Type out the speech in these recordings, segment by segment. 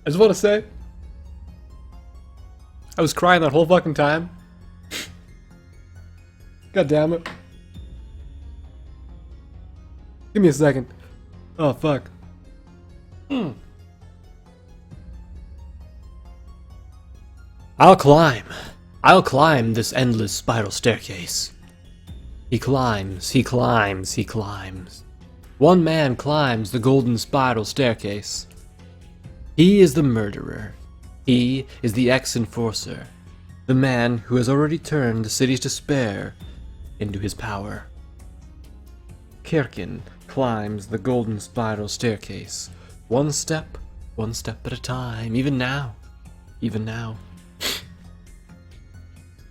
just want to say, I was crying that whole fucking time. God damn it. Give me a second. Oh, fuck. I'll climb this endless spiral staircase. He climbs, he climbs, he climbs. One man climbs the golden spiral staircase. He is the murderer. He is the ex-enforcer. The man who has already turned the city's despair into his power. Sekien climbs the golden spiral staircase. One step at a time, even now.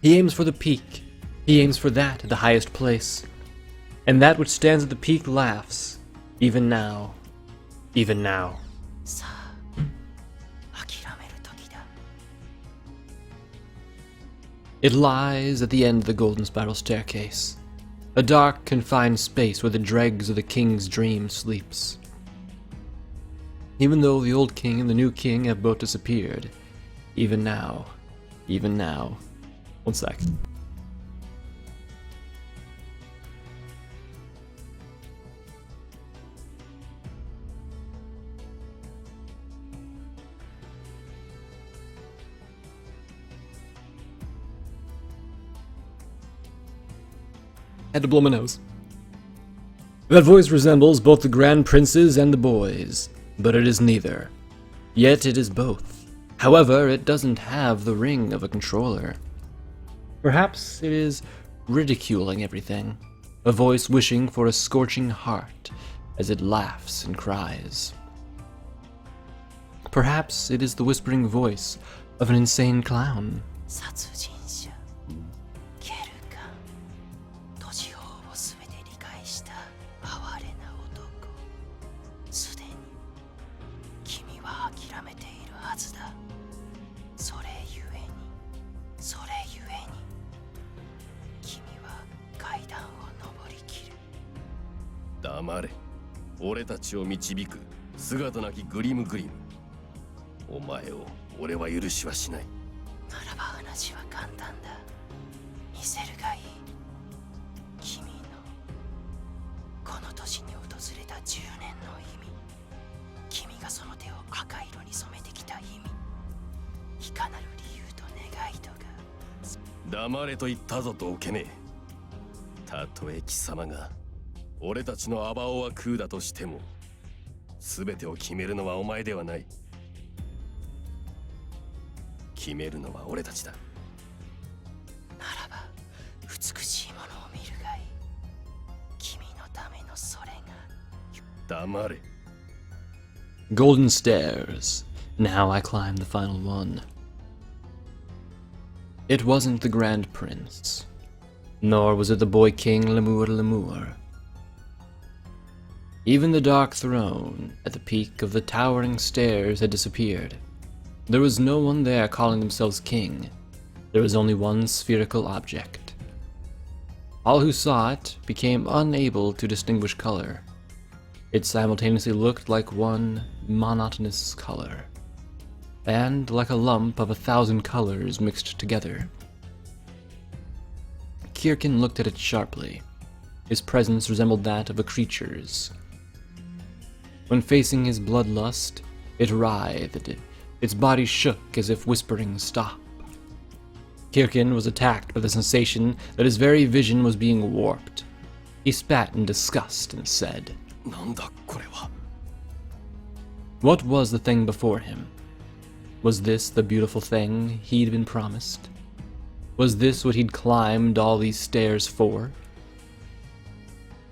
He aims for the peak. He aims for that at the highest place. And that which stands at the peak laughs, even now. It lies at the end of the golden spiral staircase, a dark, confined space where the dregs of the king's dream sleeps. Even though the old king and the new king have both disappeared, even now. 1 sec. Had to blow my nose. That voice resembles both the grand princes and the boys, but it is neither. Yet it is both. However, it doesn't have the ring of a controller. Perhaps it is ridiculing everything, a voice wishing for a scorching heart as it laughs and cries. Perhaps it is the whispering voice of an insane clown. Golden stairs. Now I climb the final one. It wasn't the Grand Prince, nor was it the boy king Lemur. Even the dark throne at the peak of the towering stairs had disappeared. There was no one there calling themselves king. There was only one spherical object. All who saw it became unable to distinguish color. It simultaneously looked like one monotonous color, and like a lump of 1,000 colors mixed together. Sekien looked at it sharply. His presence resembled that of a creature's. When facing his bloodlust, it writhed. Its body shook as if whispering, "Stop." Sekien was attacked by the sensation that his very vision was being warped. He spat in disgust and said, What was the thing before him? Was this the beautiful thing he'd been promised? Was this what he'd climbed all these stairs for?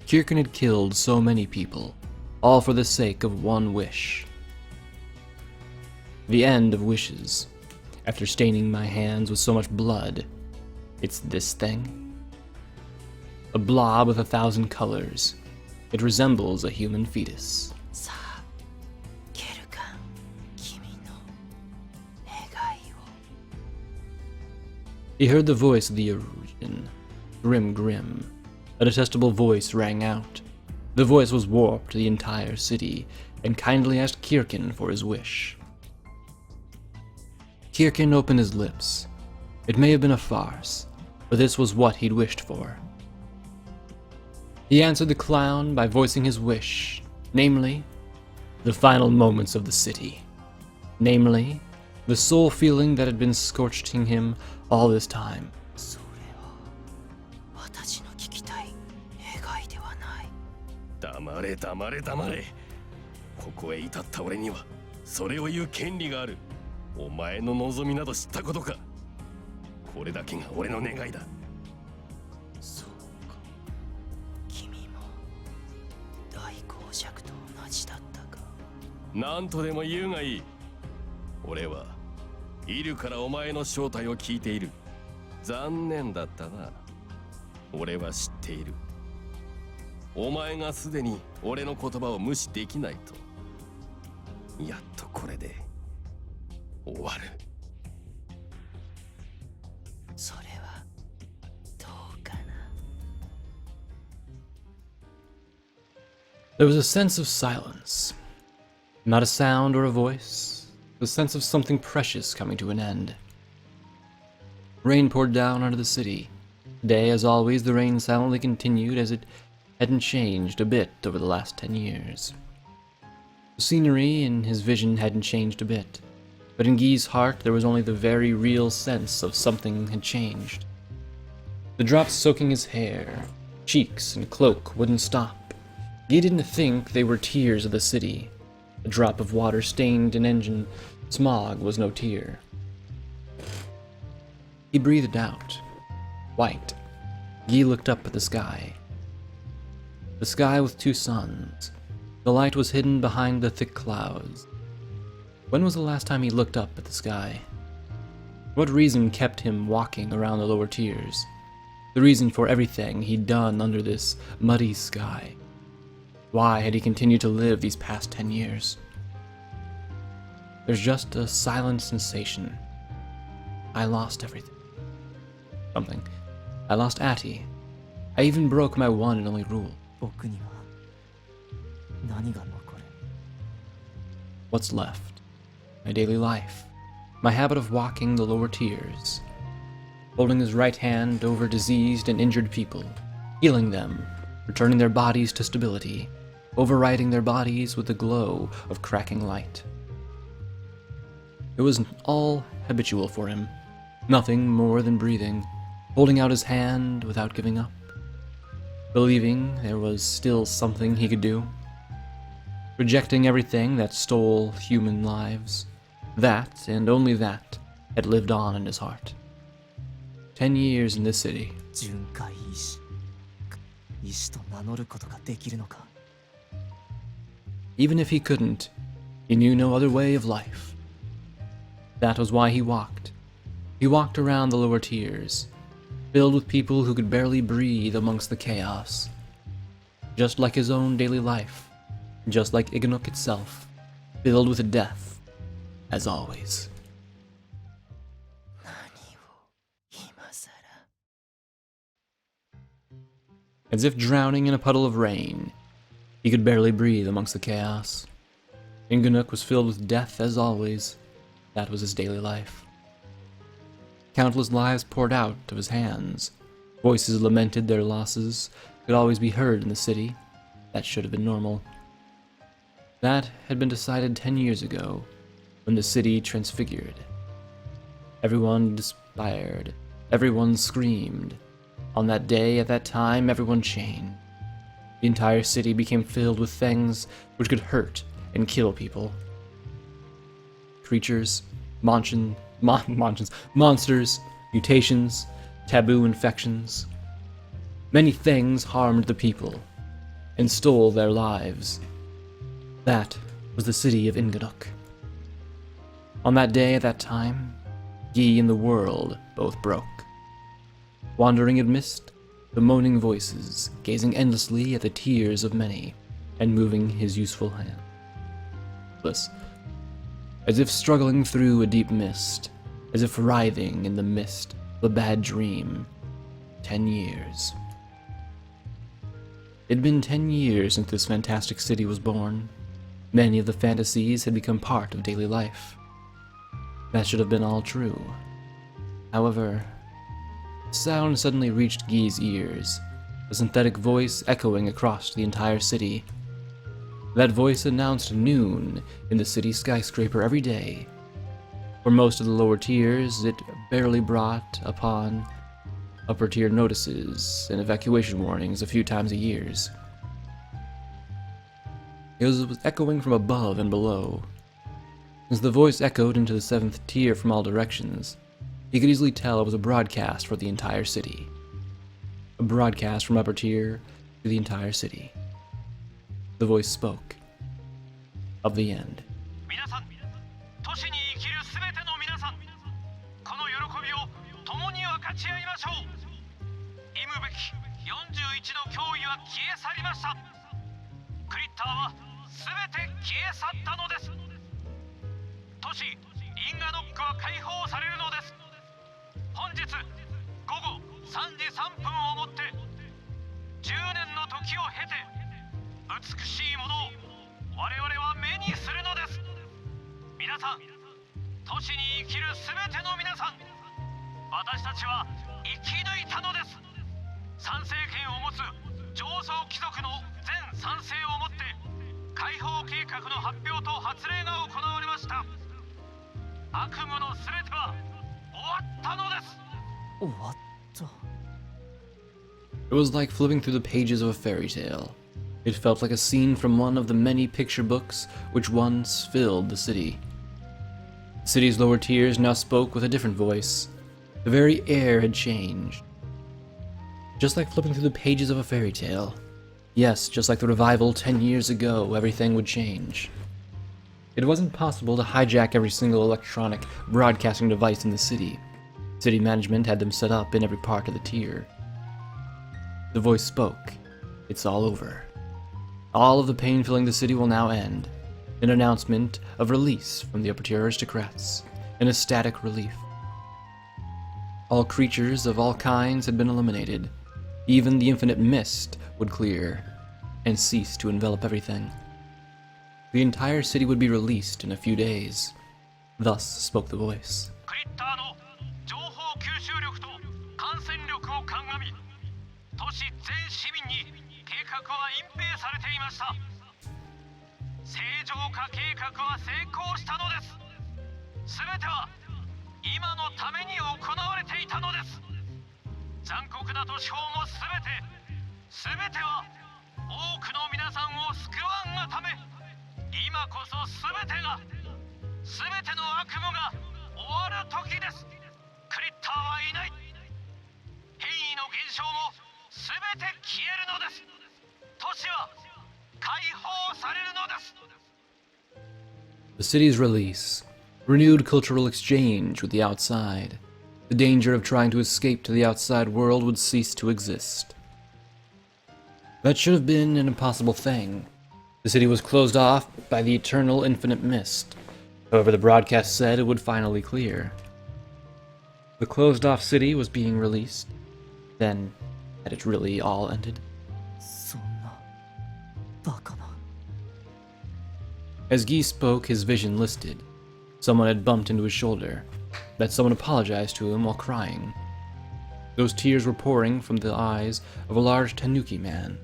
Sekien had killed so many people, all for the sake of one wish. The end of wishes. After staining my hands with so much blood, it's this thing? A blob with 1,000 colors. It resembles a human fetus. He heard the voice of the origin. Grim. A detestable voice rang out. The voice was warped to the entire city, and kindly asked Sekien for his wish. Kirkin opened his lips. It may have been a farce, but this was what he'd wished for. He answered the clown by voicing his wish, namely, the final moments of the city. Namely, the soul feeling that had been scorching him all this time. それは私の聞きたい願いではない。黙れ黙れ黙れ。ここへ至った俺にはそれを言う権利がある。お前の望みなど知ったことか。これだけが俺の願いだ。そうか。君も大公爵と同じだったか。何とでも言うがいい。俺はイルからお前の正体を聞いている。残念だったな。俺は知っている。お前がすでに俺の言葉を無視できないと。やっとこれで終わる。それはどうかな。There was a sense of silence. Not a sound or a voice. The sense of something precious coming to an end. Rain poured down onto the city. Today, as always, the rain silently continued as it hadn't changed a bit over the last 10 years. The scenery in his vision hadn't changed a bit, but in Guy's heart there was only the very real sense of something had changed. The drops soaking his hair, cheeks, and cloak wouldn't stop. Guy didn't think they were tears of the city. A drop of water stained an engine smog was no tear. He breathed out. White. Guy looked up at the sky. The sky with two suns. The light was hidden behind the thick clouds. When was the last time he looked up at the sky? What reason kept him walking around the lower tiers? The reason for everything he'd done under this muddy sky. Why had he continued to live these past 10 years? There's just a silent sensation. I lost everything. Something. I lost Atty. I even broke my one and only rule. 僕には何が残る？ What's left? My daily life. My habit of walking the lower tiers. Holding his right hand over diseased and injured people. Healing them. Returning their bodies to stability. Overriding their bodies with the glow of cracking light. It was all habitual for him. Nothing more than breathing. Holding out his hand without giving up. Believing there was still something he could do. Rejecting everything that stole human lives. That, and only that, had lived on in his heart. 10 years in this city. 巡回医師。医師と名乗ることができるのか。 Even if he couldn't, he knew no other way of life. That was why he walked. He walked around the lower tiers, filled with people who could barely breathe amongst the chaos. Just like his own daily life, just like Inganock itself, filled with death, as always. 何を今さら。 As if drowning in a puddle of rain, he could barely breathe amongst the chaos. Inganock was filled with death as always. That was his daily life. Countless lives poured out of his hands. Voices lamented their losses, could always be heard in the city. That should have been normal. That had been decided 10 years ago, when the city transfigured. Everyone despaired. Everyone screamed. On that day, at that time, everyone chained. The entire city became filled with things which could hurt and kill people. Creatures, monsters, mutations, taboo infections. Many things harmed the people and stole their lives. That was the city of Inganock. On that day at that time, Guy and the world both broke. Wandering amidst the moaning voices, gazing endlessly at the tears of many, and moving his useful hand. As if struggling through a deep mist, as if writhing in the mist of a bad dream. 10 years. It had been 10 years since this fantastic city was born. Many of the fantasies had become part of daily life. That should have been all true. However, sound suddenly reached Guy's ears, a synthetic voice echoing across the entire city. That voice announced noon in the city skyscraper every day. For most of the lower tiers, it barely brought upon upper tier notices and evacuation warnings a few times a year. It was echoing from above and below. As the voice echoed into the 7th tier from all directions, he could easily tell it was a broadcast for the entire city. A broadcast from upper tier to the entire city. The voice spoke of the end. 皆さん、都市に生きるすべての皆さん、この喜びを共に分かち合いましょう。忌むべき41の脅威は消え去りました。クリッターはすべて消え去ったのです。都市インガノックは解放されるのです。本日午後3時3分をもって10年の時を経て美しいものを我々は目にするのです。皆さん、都市に生きるすべての皆さん、私たちは生き抜いたのです。参政権を持つ上層貴族の全賛成をもって解放計画の発表と発令が行われました。悪夢のすべては終わったのです。終わった。 It was like flipping through the pages of a fairy tale. It felt like a scene from one of the many picture books which once filled the city. The city's lower tiers now spoke with a different voice. The very air had changed. Just like flipping through the pages of a fairy tale. Yes, just like the revival 10 years ago, everything would change. It wasn't possible to hijack every single electronic broadcasting device in the city. City management had them set up in every part of the tier. The voice spoke. It's all over. All of the pain filling the city will now end. An announcement of release from the upper tier aristocrats. An ecstatic relief. All creatures of all kinds had been eliminated. Even the infinite mist would clear and cease to envelop everything. The entire city would be released in a few days. Thus spoke the voice. クリッターの情報吸収力と感染力を鑑み、都市全市民に計画は隠蔽されていました。正常化計画は成功したのです。すべては今のために行われていたのです。残酷なと司法もすべては多くの皆さんを救わんがため、今こそすべての悪夢が終わる時です。クリッターはいない。変異の現象もすべて消えるのです。都市は解放されるのです。 The city's release. Renewed cultural exchange with the outside. The danger of trying to escape to the outside world would cease to exist. That should have been an impossible thing. The city was closed off by the eternal infinite mist. However, the broadcast said it would finally clear. The closed-off city was being released. Then, had it really all ended? そんなバカな。 As Guy spoke, his vision listed. Someone had bumped into his shoulder. That someone apologized to him while crying. Those tears were pouring from the eyes of a large tanuki man.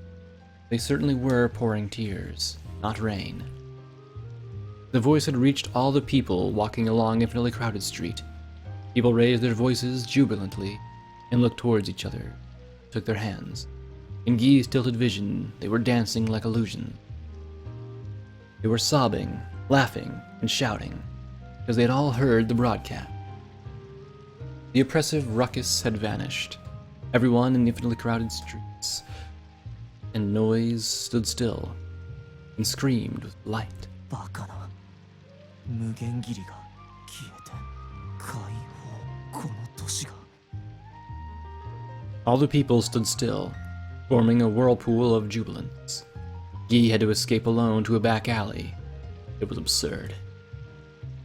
They certainly were pouring tears, not rain. The voice had reached all the people walking along infinitely crowded street. People raised their voices jubilantly and looked towards each other, took their hands. In Guy's tilted vision, they were dancing like illusions. They were sobbing, laughing, and shouting, because they had all heard the broadcast. The oppressive ruckus had vanished. Everyone in the infinitely crowded streets and noise stood still and screamed with light. バカな。無限切りが消えて解放、この年が。 All the people stood still, forming a whirlpool of jubilance. Guy had to escape alone to a back alley. It was absurd.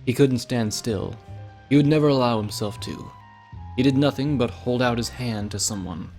He couldn't stand still. He would never allow himself to. He did nothing but hold out his hand to someone.